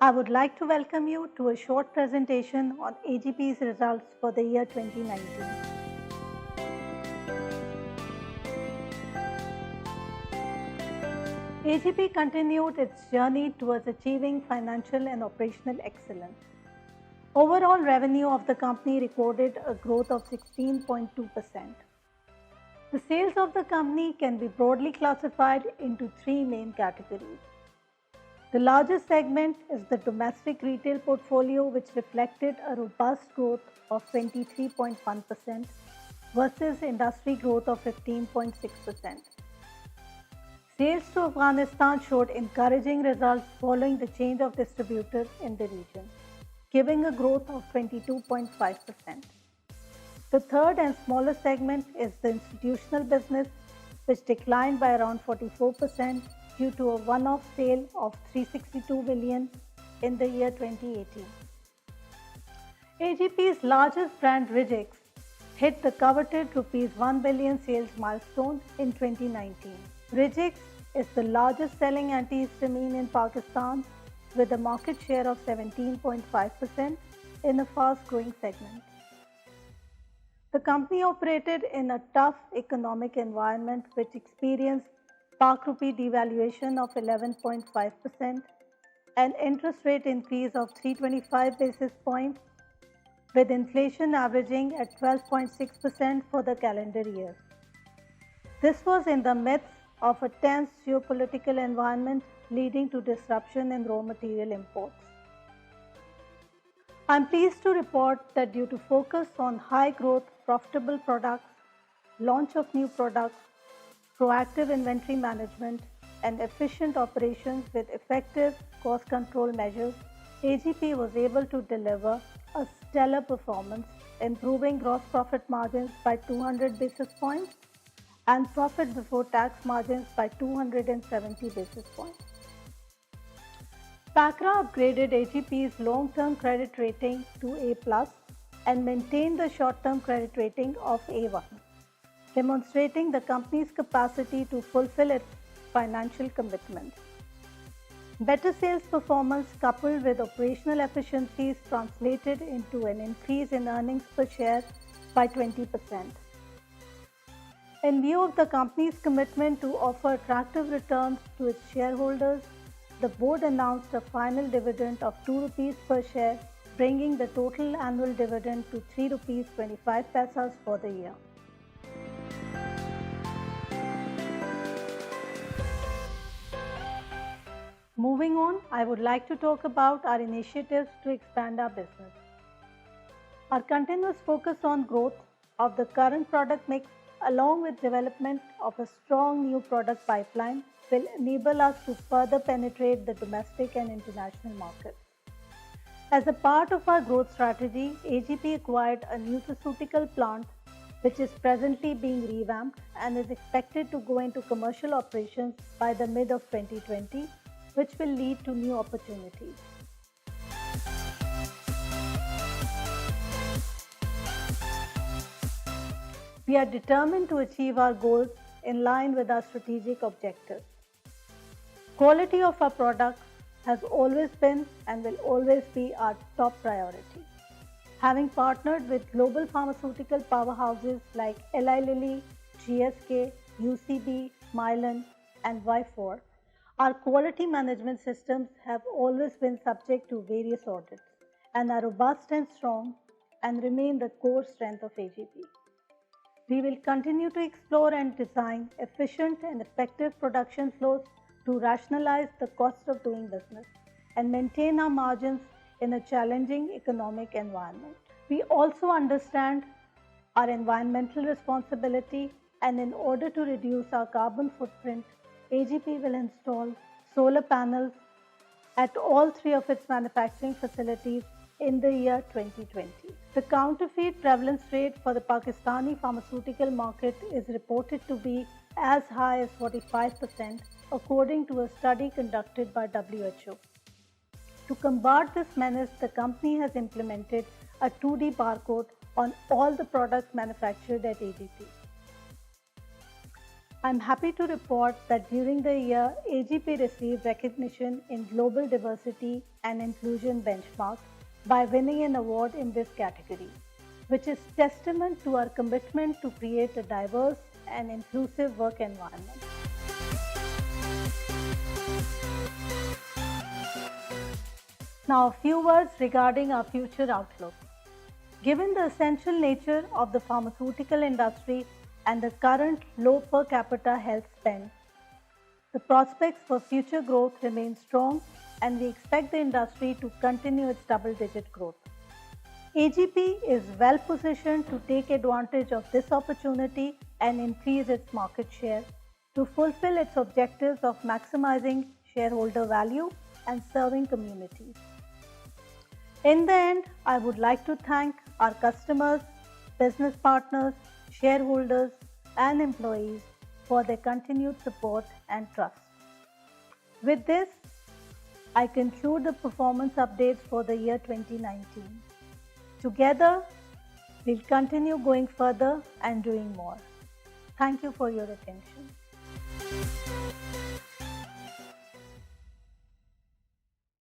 I would like to welcome you to a short presentation on AGP's results for the year 2019. AGP continued its journey towards achieving financial and operational excellence. Overall revenue of the company recorded a growth of 16.2%. The sales of the company can be broadly classified into three main categories. The largest segment is the domestic retail portfolio, which reflected a robust growth of 23.1% versus industry growth of 15.6%. Sales to Afghanistan showed encouraging results following the change of distributor in the region, giving a growth of 22.5%. The third and smaller segment is the institutional business, which declined by around 44% due to a one-off sale of 362 million in the year 2018. AGP's largest brand, Rijix, hit the coveted rupees 1 billion sales milestone in 2019. Rijix is the largest selling antihistamine in Pakistan with a market share of 17.5% in a fast-growing segment. The company operated in a tough economic environment which experienced Pak rupee devaluation of 11.5%, an interest rate increase of 325 basis points, with inflation averaging at 12.6% for the calendar year. This was in the midst of a tense geopolitical environment leading to disruption in raw material imports. I'm pleased to report that due to focus on high growth, profitable products, launch of new products, proactive inventory management, and efficient operations with effective cost control measures, AGP was able to deliver a stellar performance, improving gross profit margins by 200 basis points and profit before tax margins by 270 basis points. PACRA upgraded AGP's long-term credit rating to A+ and maintained the short-term credit rating of A1, demonstrating the company's capacity to fulfill its financial commitments. Better sales performance coupled with operational efficiencies translated into an increase in earnings per share by 20%. In view of the company's commitment to offer attractive returns to its shareholders, the board announced a final dividend of 2 rupees per share, bringing the total annual dividend to 3 rupees 25 paisas for the year. Moving on, I would like to talk about our initiatives to expand our business. Our continuous focus on growth of the current product mix along with development of a strong new product pipeline will enable us to further penetrate the domestic and international markets. As a part of our growth strategy, AGP acquired a nutraceutical plant which is presently being revamped and is expected to go into commercial operations by the mid of 2020, which will lead to new opportunities. We are determined to achieve our goals in line with our strategic objectives. Quality of our products has always been and will always be our top priority. Having partnered with global pharmaceutical powerhouses like Eli Lilly, GSK, UCB, Mylan, and Vifor, our quality management systems have always been subject to various audits and are robust and strong and remain the core strength of AGP. We will continue to explore and design efficient and effective production flows to rationalize the cost of doing business and maintain our margins in a challenging economic environment. We also understand our environmental responsibility, and in order to reduce our carbon footprint, AGP will install solar panels at all three of its manufacturing facilities in the year 2020. The counterfeit prevalence rate for the Pakistani pharmaceutical market is reported to be as high as 45%, according to a study conducted by WHO. To combat this menace, the company has implemented a 2D barcode on all the products manufactured at AGP. I'm happy to report that during the year, AGP received recognition in Global Diversity and Inclusion Benchmark by winning an award in this category, which is testament to our commitment to create a diverse and inclusive work environment. Now, a few words regarding our future outlook. Given the essential nature of the pharmaceutical industry and the current low per capita health spend, the prospects for future growth remain strong and we expect the industry to continue its double-digit growth. AGP is well positioned to take advantage of this opportunity and increase its market share to fulfill its objectives of maximizing shareholder value and serving communities. In the end, I would like to thank our customers, business partners, shareholders, and employees for their continued support and trust. With this, I conclude the performance updates for the year 2019. Together, we'll continue going further and doing more. Thank you for your attention.